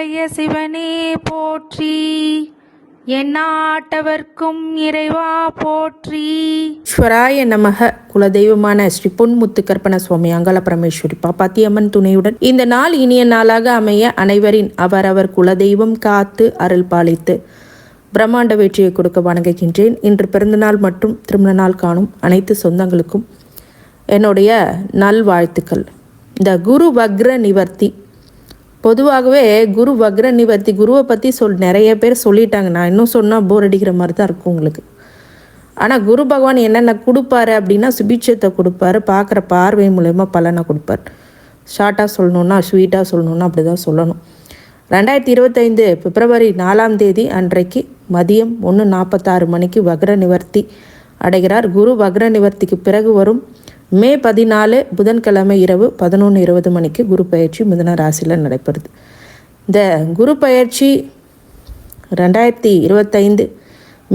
எந்தைய சிவனே போற்றி, எந்நாட்டவர்க்கும் இறைவா போற்றி. ஈஸ்வராய நமக. குலதெய்வமான ஸ்ரீ பொன்முத்து கற்பன சுவாமி அங்காள பரமேஸ்வரி பாப்பாத்தியம்மன் துணையுடன் இந்த நாள் இனிய நாளாக அமைய அனைவரின் அவரவர் குலதெய்வம் காத்து அருள் பாலித்து பிரம்மாண்ட வெற்றியை கொடுக்க வணங்குகின்றேன். இன்று பிறந்தநாள் மற்றும் திருமண நாள் காணும் அனைத்து சொந்தங்களுக்கும் என்னுடைய நல்வாழ்த்துக்கள். இந்த குரு வக்ர நிவர்த்தி, பொதுவாகவே குரு வக்ர நிவர்த்தி குருவை பற்றி நிறைய பேர் சொல்லிட்டாங்க. நான் இன்னும் சொன்னால் போர் அடிக்கிற மாதிரி தான் இருக்கும் உங்களுக்கு. ஆனால் குரு பகவான் என்னென்ன கொடுப்பாரு அப்படின்னா சுபிட்சத்தை கொடுப்பாரு, பார்க்குற பார்வை மூலயமா பலனை கொடுப்பார். ஷார்ட்டாக சொல்லணுன்னா, ஸ்வீட்டாக சொல்லணுன்னா அப்படி தான் சொல்லணும். 2025 பிப்ரவரி 4ஆம் தேதி அன்றைக்கு மதியம் 1:46 மணிக்கு வக்ர நிவர்த்தி அடைகிறார். குரு வக்ர நிவர்த்திக்கு பிறகு வரும் மே 14 புதன்கிழமை இரவு 11:20 மணிக்கு குரு பயிற்சி மிதுன ராசியில் நடைபெறுது. இந்த குரு பயிற்சி 2025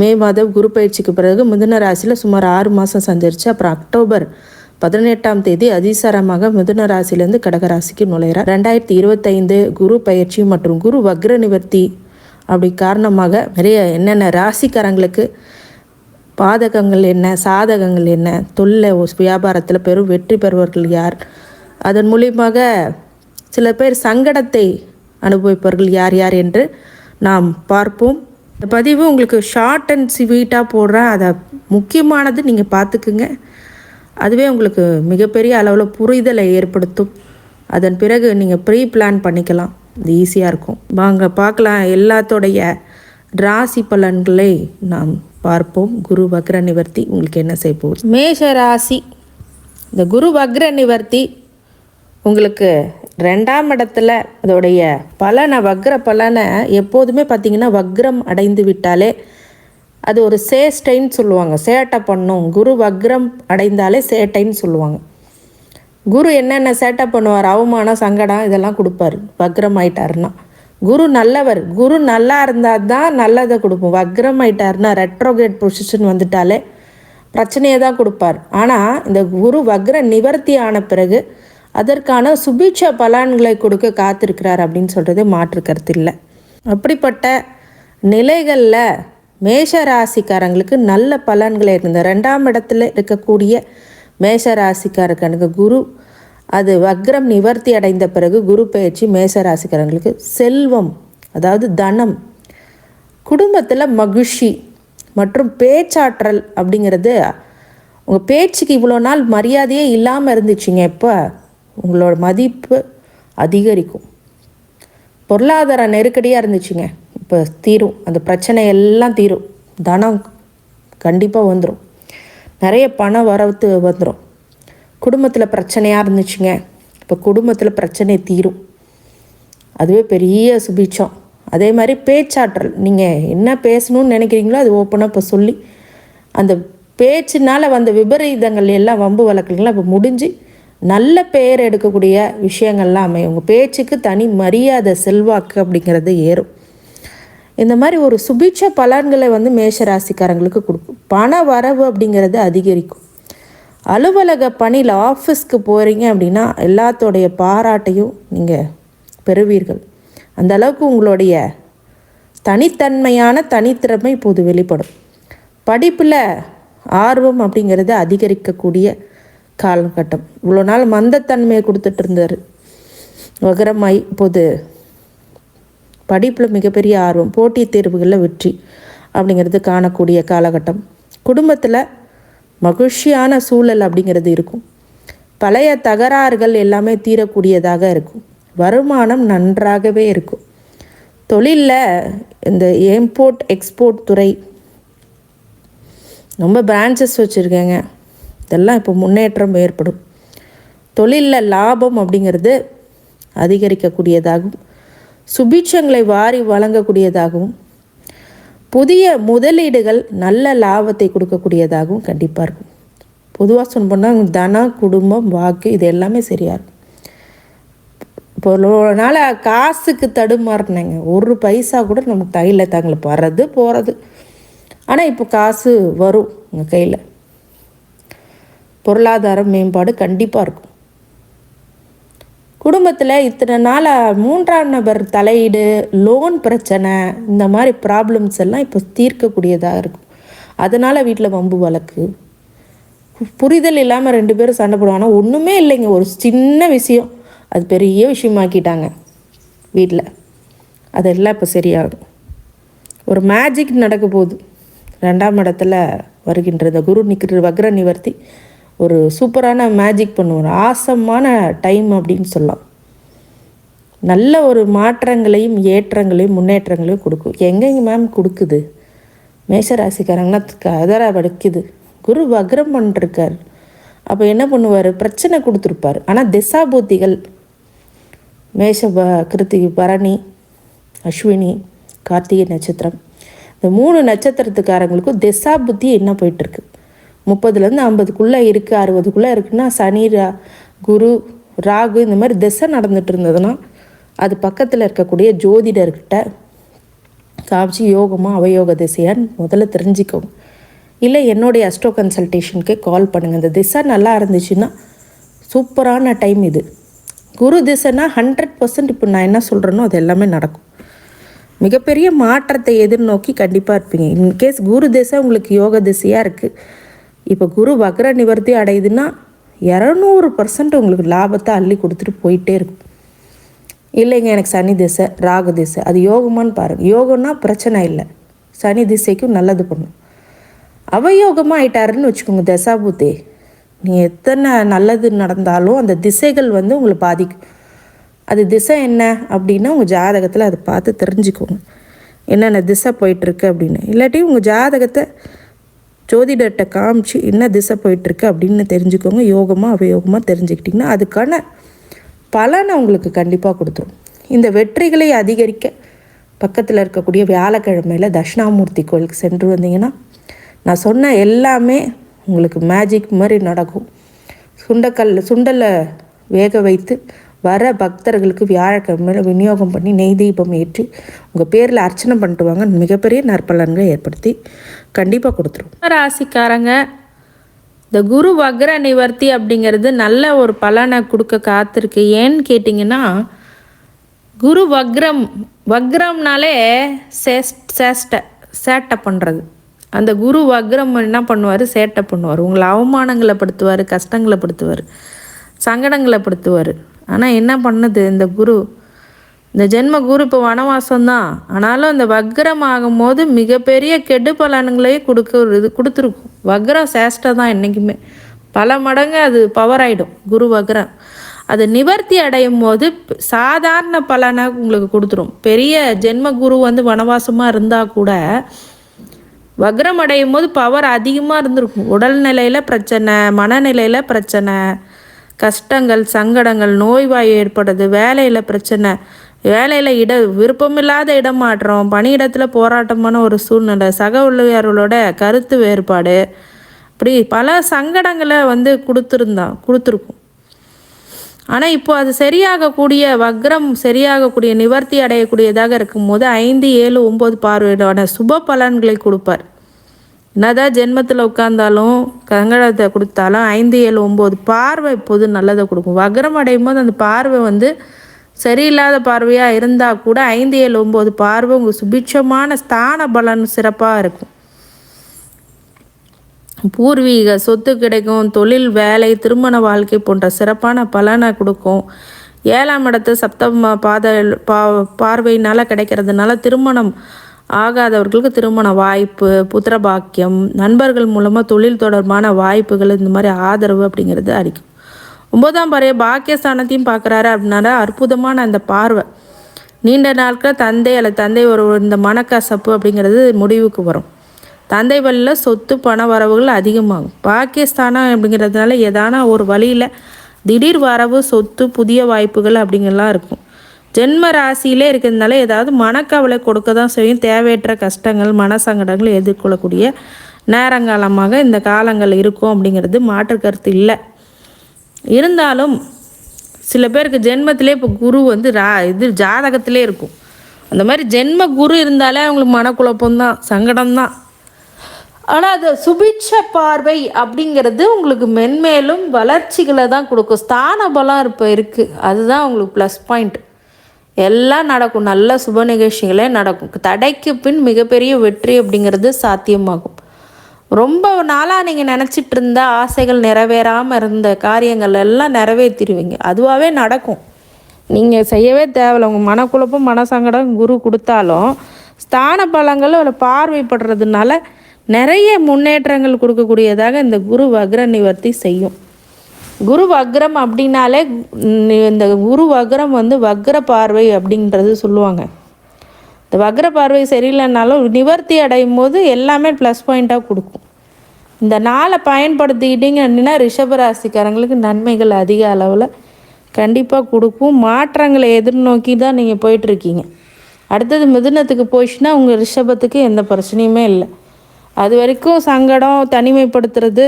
மே மாதம் குரு பயிற்சிக்கு பிறகு மிதுன ராசியில் சுமார் 6 மாதம் சஞ்சரித்து அப்புறம் அக்டோபர் 18ஆம் தேதி அதிசாரமாக மிதுன ராசிலேருந்து கடகராசிக்கு நுழைகிறார். 2025 குரு பயிற்சி மற்றும் குரு வக்ர நிவர்த்தி அப்படி காரணமாக நிறைய என்னென்ன ராசிக்காரங்களுக்கு பாதகங்கள் என்ன, சாதகங்கள் என்ன, தொழில் வியாபாரத்தில் பெரும் வெற்றி பெறுவர்கள் யார், அதன் மூலியமாக சில பேர் சங்கடத்தை அனுபவிப்பவர்கள் யார் யார் என்று நாம் பார்ப்போம். இந்த பதிவு உங்களுக்கு ஷார்ட் அண்ட் ஸ்வீட்டாக போடுறேன். அதை முக்கியமானது நீங்கள் பார்த்துக்குங்க. அதுவே உங்களுக்கு மிகப்பெரிய அளவில் புரிதலை ஏற்படுத்தும். அதன் பிறகு நீங்கள் ப்ரீ பிளான் பண்ணிக்கலாம், இது ஈஸியாக இருக்கும். வாங்க பார்க்கலாம். எல்லாத்தோடைய ராசி பலன்களை நாம் பார்ப்போம். குரு வக்ர நிவர்த்தி உங்களுக்கு என்ன செய்ய போகுது. மேஷ ராசி, இந்த குரு வக்ர நிவர்த்தி உங்களுக்கு 2ஆம் இடத்துல அதோடைய பலனை, வக்ர பலனை எப்போதுமே பார்த்திங்கன்னா வக்ரம் அடைந்து விட்டாலே அது ஒரு சேஷ்டைன்னு சொல்லுவாங்க, சேட்டை பண்ணும். குரு வக்ரம் அடைந்தாலே சேட்டைன்னு சொல்லுவாங்க. குரு என்னென்ன சேட்டை பண்ணுவார், அவமானம் சங்கடம் இதெல்லாம் கொடுப்பார் வக்ரம் ஆயிட்டாருன்னா. குரு நல்லவர், குரு நல்லா இருந்தால் தான் நல்லதை கொடுப்போம். வக்ரம் ஆயிட்டாருன்னா ரெட்ரோகேட் பொசிஷன் வந்துட்டாலே பிரச்சனையை தான் கொடுப்பார். ஆனால் இந்த குரு வக்ர நிவர்த்தி ஆன பிறகு அதற்கான சுபிட்ச பலன்களை கொடுக்க காத்திருக்கிறார் அப்படின்னு சொல்கிறது மாற்று கருத்து இல்லை. அப்படிப்பட்ட நிலைகளில் மேஷ ராசிக்காரங்களுக்கு நல்ல பலன்களை இருந்த 2ஆம் இடத்துல இருக்கக்கூடிய மேஷ ராசிக்காரங்களுக்கு குரு அது வக்ரம் நிவர்த்தி அடைந்த பிறகு குரு பயிற்சி மேஷ ராசிக்காரங்களுக்கு செல்வம், அதாவது தனம், குடும்பத்தில் மகிழ்ச்சி மற்றும் பேச்சாற்றல் அப்படிங்கிறது. உங்கள் பேச்சுக்கு இவ்வளோ நாள் மரியாதையே இல்லாமல் இருந்துச்சுங்க, இப்போ உங்களோட மதிப்பு அதிகரிக்கும். பொருளாதார நெருக்கடியாக இருந்துச்சுங்க, இப்போ தீரும். அந்த பிரச்சனை எல்லாம் தீரும். தனம் கண்டிப்பாக வந்துடும், நிறைய பண வரத்து வந்துடும். குடும்பத்தில் பிரச்சனையாக இருந்துச்சுங்க, இப்போ குடும்பத்தில் பிரச்சனை தீரும். அதுவே பெரிய சுபிட்சம். அதே மாதிரி பேச்சாற்றல், நீங்கள் என்ன பேசணும்னு நினைக்கிறீங்களோ அது ஓப்பனாக இப்போ சொல்லி அந்த பேச்சினால் வந்த விபரீதங்கள் எல்லாம் வம்பு வழக்குலாம் இப்போ முடிஞ்சு நல்ல பெயர் எடுக்கக்கூடிய விஷயங்கள்லாம் அமையும். உங்கள் பேச்சுக்கு தனி மரியாதை, செல்வாக்கு அப்படிங்கிறது ஏறும். இந்த மாதிரி ஒரு சுபிட்ச பலன்களை மேஷராசிக்காரங்களுக்கு கொடுக்கும். பண வரவு அப்படிங்கிறது அதிகரிக்கும். அலுவலக பணியில் ஆஃபீஸ்க்கு போகிறீங்க அப்படின்னா எல்லாத்தோடைய பாராட்டையும் நீங்கள் பெறுவீர்கள். அந்த அளவுக்கு உங்களுடைய தனித்தன்மையான தனித்திறமை இப்போது வெளிப்படும். படிப்பில் ஆர்வம் அப்படிங்கிறது அதிகரிக்கக்கூடிய காலகட்டம். இவ்வளோ நாள் மந்தத்தன்மையை கொடுத்துட்டு இருந்தார் வகரமாய், இப்போது படிப்பில் மிகப்பெரிய ஆர்வம், போட்டித் தேர்வுகளில் வெற்றி அப்படிங்கிறது காணக்கூடிய காலகட்டம். குடும்பத்தில் மகிழ்ச்சியான சூழல் அப்படிங்கிறது இருக்கும். பழைய தகராறுகள் எல்லாமே தீரக்கூடியதாக இருக்கும். வருமானம் நன்றாகவே இருக்கும். தொழிலில் இந்த இம்போர்ட் எக்ஸ்போர்ட் துறை ரொம்ப பிரான்ச்சஸ் வச்சுருக்கேங்க, இதெல்லாம் இப்போ முன்னேற்றம் ஏற்படும். தொழிலில் லாபம் அப்படிங்கிறது அதிகரிக்கக்கூடியதாகவும் சுபிட்சங்களை வாரி வழங்கக்கூடியதாகவும் புதிய முதலீடுகள் நல்ல லாபத்தை கொடுக்கக்கூடியதாகவும் கண்டிப்பாக இருக்கும். பொதுவாக சொன்னோம்னா தனம், குடும்பம், வாக்கு இது எல்லாமே சரியாக இருக்கும். இப்போ ஒரு நாள் காசுக்கு தடுமாறினேங்க, ஒரு பைசா கூட நமக்கு கையில் தாங்களை வர்றது போகிறது. ஆனால் இப்போ காசு வரும் உங்கள் கையில். பொருளாதார மேம்பாடு கண்டிப்பாக இருக்கும். குடும்பத்தில் இத்தனை நாளாக 3ஆம் நபர் தலையீடு, லோன் பிரச்சனை, இந்த மாதிரி ப்ராப்ளம்ஸ் எல்லாம் இப்போ தீர்க்கக்கூடியதாக இருக்கும். அதனால் வீட்டில் வம்பு வழக்கு, புரிதல் இல்லாமல் 2 பேரும் சண்டை போடுவாங்க. ஆனால் ஒன்றுமே இல்லைங்க, ஒரு சின்ன விஷயம் அது பெரிய விஷயமாக்கிட்டாங்க வீட்டில். அதெல்லாம் இப்போ சரியாகும். ஒரு மேஜிக் நடக்க போகுது. 2ஆம் இடத்துல வருகின்ற இந்த குரு நிற்கிற வக்ர நிவர்த்தி ஒரு சூப்பரான மேஜிக் பண்ணுவோம். ஆசமான டைம் அப்படின்னு சொல்லலாம். நல்ல ஒரு மாற்றங்களையும் ஏற்றங்களையும் முன்னேற்றங்களையும் கொடுக்கும். எங்கெங்க மேம் கொடுக்குது? மேஷராசிக்காரங்கன்னா கதற வடிக்குது. குரு வக்ரம் பண்ணிருக்கார். அப்போ என்ன பண்ணுவார்? பிரச்சனை கொடுத்துருப்பார். ஆனால் திசாபூத்திகள் மேஷ கிருத்திகை, பரணி, அஸ்வினி, கார்த்திகை நட்சத்திரம், இந்த 3 நட்சத்திரத்துக்காரங்களுக்கும் திசா புத்தி என்ன போயிட்டுருக்கு? 30லேருந்து 50க்குள்ளே இருக்குது, 60க்குள்ளே இருக்குன்னா சனி, குரு, ராகு இந்த மாதிரி திசை நடந்துட்டு இருந்ததுன்னா அது பக்கத்தில் இருக்கக்கூடிய ஜோதிடர்கிட்ட காமிச்சு யோகமாக அவயோக திசையான்னு முதல்ல தெரிஞ்சுக்கோங்க. இல்லை என்னுடைய அஸ்ட்ரோ கன்சல்டேஷனுக்கே கால் பண்ணுங்கள். இந்த திசை நல்லா இருந்துச்சுன்னா சூப்பரான டைம் இது. குரு திசைனா 100% இப்போ நான் என்ன சொல்கிறேனோ அது எல்லாமே நடக்கும். மிகப்பெரிய மாற்றத்தை எதிர்நோக்கி கண்டிப்பாக இருப்பீங்க. இன்கேஸ் குரு திசை உங்களுக்கு யோக திசையாக இருக்குது, இப்போ குரு வக்ர நிவர்த்தி அடையுதுன்னா 200% உங்களுக்கு லாபத்தை அள்ளி கொடுத்துட்டு போயிட்டே இருக்கும். இல்லைங்க எனக்கு சனி திசை, ராகு திசை, அது யோகமானு பாருங்கள். யோகம்னா பிரச்சனை இல்லை, சனி திசைக்கும் நல்லது பண்ணும். அவயோகமாக ஆயிட்டாருன்னு வச்சுக்கோங்க தசாபூத்தே, நீங்கள் எத்தனை நல்லது நடந்தாலும் அந்த திசைகள் வந்து உங்களை பாதிக்கும். அது திசை என்ன அப்படின்னா உங்கள் ஜாதகத்தில் அதை பார்த்து தெரிஞ்சுக்கோங்க என்னென்ன திசை போயிட்டுருக்கு அப்படின்னு. இல்லாட்டி உங்கள் ஜாதகத்தை ஜோதிடர்கிட்ட காமிச்சு என்ன திசை போயிட்டுருக்கு அப்படின்னு தெரிஞ்சுக்கோங்க. யோகமாக அவயோகமாக தெரிஞ்சுக்கிட்டிங்கன்னா அதுக்கான பலனை உங்களுக்கு கண்டிப்பாக கொடுத்துரும். இந்த வெற்றிகளை அதிகரிக்க பக்கத்தில் இருக்கக்கூடிய வியாழக்கிழமையில் தட்சிணாமூர்த்தி கோயிலுக்கு சென்று வந்தீங்கன்னா நான் சொன்ன எல்லாமே உங்களுக்கு மேஜிக் மாதிரி நடக்கும். சுண்டலை வேக வைத்து வர பக்தர்களுக்கு வியாழக்கிழமையில் விநியோகம் பண்ணி நெய் தீபம் ஏற்றி உங்கள் பேரில் அர்ச்சனை பண்ணிட்டு வாங்க. மிகப்பெரிய நற்பலன்களை ஏற்படுத்தி கண்டிப்பாக கொடுத்துரும். ராசிக்காரங்க, இந்த குரு வக்ர நிவர்த்தி அப்படிங்கிறது நல்ல ஒரு பலனை கொடுக்க காத்திருக்கு. ஏன்னு கேட்டிங்கன்னா குரு வக்ரம்னாலே சேட்டை பண்ணுறது. அந்த குரு வக்ரம் என்ன பண்ணுவார்? சேட்டை பண்ணுவார். உங்களை அவமானங்களை படுத்துவார், கஷ்டங்களை படுத்துவார், சங்கடங்களை படுத்துவார். ஆனால் என்ன பண்ணுது இந்த குரு? இந்த ஜென்ம குரு இப்போ வனவாசம்தான். ஆனாலும் அந்த வக்ரம் ஆகும்போது மிகப்பெரிய கெடு பலன்களையே கொடுத்துருக்கும். வக்ரம் சேஷ்டை தான் என்றைக்குமே. பல மடங்கு அது பவர் ஆகிடும் குரு வக்ரம். அது நிவர்த்தி அடையும் போது சாதாரண பலனை உங்களுக்கு கொடுத்துரும். பெரிய ஜென்ம குரு வந்து வனவாசமாக இருந்தால் கூட வக்ரம் அடையும் போது பவர் அதிகமாக இருந்திருக்கும். உடல்நிலையில் பிரச்சனை, மனநிலையில் பிரச்சனை, கஷ்டங்கள், சங்கடங்கள், நோய்வாய் ஏற்படுது, வேலையில் பிரச்சனை, வேலையில் விருப்பமில்லாத இடமாற்றம், பணியிடத்தில் போராட்டமான ஒரு சூழ்நிலை, சக ஊழியர்களோட கருத்து வேறுபாடு, இப்படி பல சங்கடங்களை வந்து கொடுத்துருக்கும். ஆனால் இப்போ அது சரியாகக்கூடிய வக்ரம் சரியாகக்கூடிய நிவர்த்தி அடையக்கூடியதாக இருக்கும்போது 5, 7, 9 பார்வையிடான சுப பலன்களை கொடுப்பார். என்னதான் ஜென்மத்தில் உட்கார்ந்தாலும் கங்கடத்தை கொடுத்தாலும் 5, 7, 9 பார்வை இப்போது நல்லதை கொடுக்கும். வக்ரம் அடையும் போது அந்த பார்வை வந்து சரியில்லாத பார்வையாக இருந்தால் கூட 5, 7, 9 பார்வை உங்கள் சுபிட்சமான ஸ்தான பலன் சிறப்பாக இருக்கும். பூர்வீக சொத்து கிடைக்கும், தொழில், வேலை, திருமண வாழ்க்கை போன்ற சிறப்பான பலனை கொடுக்கும். 7ஆம் இடத்து சப்தம பார்வையினால் கிடைக்கிறதுனால திருமணம் ஆகாதவர்களுக்கு திருமண வாய்ப்பு, புத்திர பாக்கியம், நண்பர்கள் மூலமாக தொழில் தொடர்பான வாய்ப்புகள், இந்த மாதிரி ஆதரவு அப்படிங்கிறது அளிக்கும். 9ஆம் பார்வை பாக்கியஸ்தானத்தையும் பார்க்குறாரு அப்படின்னா அற்புதமான அந்த பார்வை நீண்ட நாட்கள் தந்தை அல்லது தந்தை ஒரு இந்த மனக்கசப்பு அப்படிங்கிறது முடிவுக்கு வரும். தந்தை வழியில் சொத்து பண வரவுகள் அதிகமாகும். பாக்கியஸ்தானம் அப்படிங்கிறதுனால ஏதான ஒரு வழியில் திடீர் வரவு, சொத்து, புதிய வாய்ப்புகள் அப்படிங்கலாம் இருக்கும். ஜென்ம ராசியிலே இருக்கிறதுனால ஏதாவது மனக்கவலை கொடுக்க தான் செய்யும். தேவையற்ற கஷ்டங்கள், மனசங்கடங்கள் எதிர்கொள்ளக்கூடிய நேரங்காலமாக இந்த காலங்கள் இருக்கும் அப்படிங்கிறது மாற்று கருத்து இல்லை. இருந்தாலும் சில பேருக்கு ஜென்மத்திலே இப்போ குரு வந்து ஜாதகத்திலே இருக்கும். அந்த மாதிரி ஜென்ம குரு இருந்தாலே அவங்களுக்கு மனக்குழப்பம்தான், சங்கடம்தான். ஆனால் அது சுபிட்ச பார்வை அப்படிங்கிறது உங்களுக்கு மென்மேலும் வளர்ச்சிகளை தான் கொடுக்கும். ஸ்தான பலம் இப்போ இருக்குது, அதுதான் உங்களுக்கு ப்ளஸ் பாயிண்ட். எல்லாம் நடக்கும், நல்ல சுப நிகழ்ச்சிகளே நடக்கும். தடைக்கு பின் மிகப்பெரிய வெற்றி அப்படிங்கிறது சாத்தியமாகும். ரொம்ப நாளாக நீங்கள் நினச்சிட்டு இருந்த ஆசைகள் நிறைவேறாமல் இருந்த காரியங்கள் எல்லாம் நிறைவேற்றிடுவீங்க, அதுவாகவே நடக்கும். நீங்கள் செய்யவே தேவையில்லை. உங்கள் மனக்குழப்பம் மனசங்கடம் குரு கொடுத்தாலும் ஸ்தான பலங்கள் ஒரு பார்வைப்படுறதுனால நிறைய முன்னேற்றங்கள் கொடுக்கக்கூடியதாக இந்த குரு வக்ர நிவர்த்தி செய்யும். குரு வக்ரம் அப்படின்னாலே இந்த குரு வக்ரம் வக்ர பார்வை அப்படின்றது சொல்லுவாங்க. இந்த வக்ர பார்வை சரியில்லைனாலும் நிவர்த்தி அடையும் போது எல்லாமே ப்ளஸ் பாயிண்ட்டாக கொடுக்கும். இந்த நாளை பயன்படுத்திக்கிட்டீங்க அப்படின்னா ரிஷபராசிக்காரங்களுக்கு நன்மைகள் அதிக அளவில் கண்டிப்பாக கொடுக்கும். மாற்றங்களை எதிர்நோக்கி தான் நீங்கள் போயிட்டுருக்கீங்க. அடுத்தது மிதுனத்துக்கு போயிடுச்சுன்னா உங்கள் ரிஷபத்துக்கு எந்த பிரச்சனையுமே இல்லை. அது வரைக்கும் சங்கடம் தனிமைப்படுத்துறது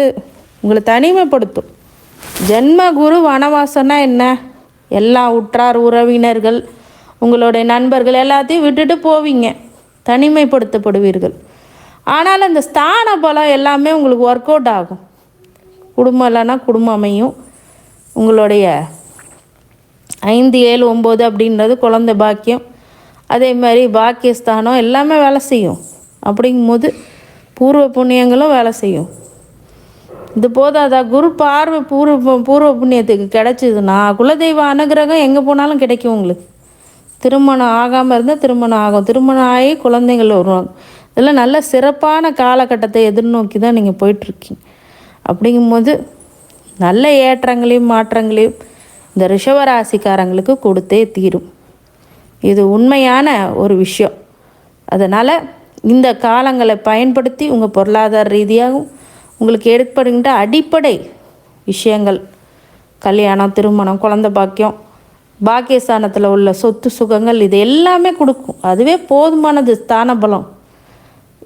உங்களை தனிமைப்படுத்தும். ஜென்ம குரு வனவாசம்னா என்ன? எல்லா உற்றார் உறவினர்கள் உங்களுடைய நண்பர்கள் எல்லாத்தையும் விட்டுட்டு போவீங்க, தனிமைப்படுத்தப்படுவீர்கள். ஆனால் அந்த ஸ்தான பலம் எல்லாமே உங்களுக்கு ஒர்க் அவுட் ஆகும். குடும்பம் இல்லைன்னா குடும்பம் அமையும். உங்களுடைய 5, 7, 9 அப்படின்றது குழந்தை பாக்கியம். அதே மாதிரி பாக்கியஸ்தானம் எல்லாமே வேலை செய்யும். அப்படிங்கும்போது பூர்வ புண்ணியங்களும் வேலை செய்யும். இது போதாதா? குரு பார்வை பூர்வ புண்ணியத்துக்கு கிடைச்சிதுன்னா குலதெய்வ அனுகிரகம் எங்கே போனாலும் கிடைக்கும் உங்களுக்கு. திருமணம் ஆகாமல் இருந்தால் திருமணம் ஆகும், திருமணம் ஆகி குழந்தைகள் வருவாங்க. இதெல்லாம் நல்ல சிறப்பான காலகட்டத்தை எதிர்நோக்கி தான் நீங்கள் போயிட்டுருக்கீங்க. அப்படிங்கும்போது நல்ல ஏற்றங்களையும் மாற்றங்களையும் இந்த ரிஷபராசிக்காரங்களுக்கு கொடுத்தே தீரும். இது உண்மையான ஒரு விஷயம். அதனால் இந்த காலங்களை பயன்படுத்தி உங்கள் பொருளாதார ரீதியாகவும் உங்களுக்கு ஏற்படுகின்ற அடிப்படை விஷயங்கள், கல்யாணம், திருமணம், குழந்தை பாக்கியம், பாக்கியஸ்தானத்தில் உள்ள சொத்து சுகங்கள், இது எல்லாமே கொடுக்கும். அதுவே போதுமானது. ஸ்தான பலம்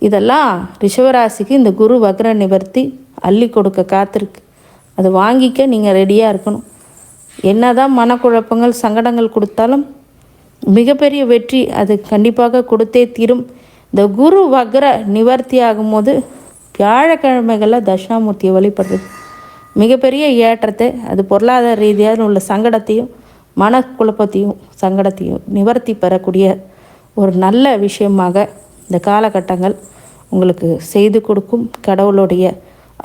இதெல்லாம் ரிஷபராசிக்கு இந்த குரு வக்ர நிவர்த்தி அள்ளி கொடுக்க காத்திருக்கு. அதை வாங்கிக்க நீங்கள் ரெடியாக இருக்கணும். என்ன தான் மனக்குழப்பங்கள் சங்கடங்கள் கொடுத்தாலும் மிகப்பெரிய வெற்றி அது கண்டிப்பாக கொடுத்தே தீரும். இந்த குரு வக்ர நிவர்த்தி ஆகும்போது வியாழக்கிழமைகளில் தட்சிணாமூர்த்தியை வழிபடுறது மிகப்பெரிய ஏற்றத்தை, அது பொருளாதார ரீதியாக உள்ள சங்கடத்தையும் மனக்குழப்பத்தையும் சங்கடத்தையும் நிவர்த்தி பெறக்கூடிய ஒரு நல்ல விஷயமாக இந்த காலகட்டங்கள் உங்களுக்கு செய்து கொடுக்கும். கடவுளுடைய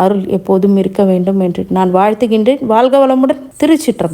அருள் எப்போதும் இருக்க வேண்டும் என்று நான் வாழ்த்துகின்றேன். வாழ்க வளமுடன். திருச்சிற்றம்பலம்.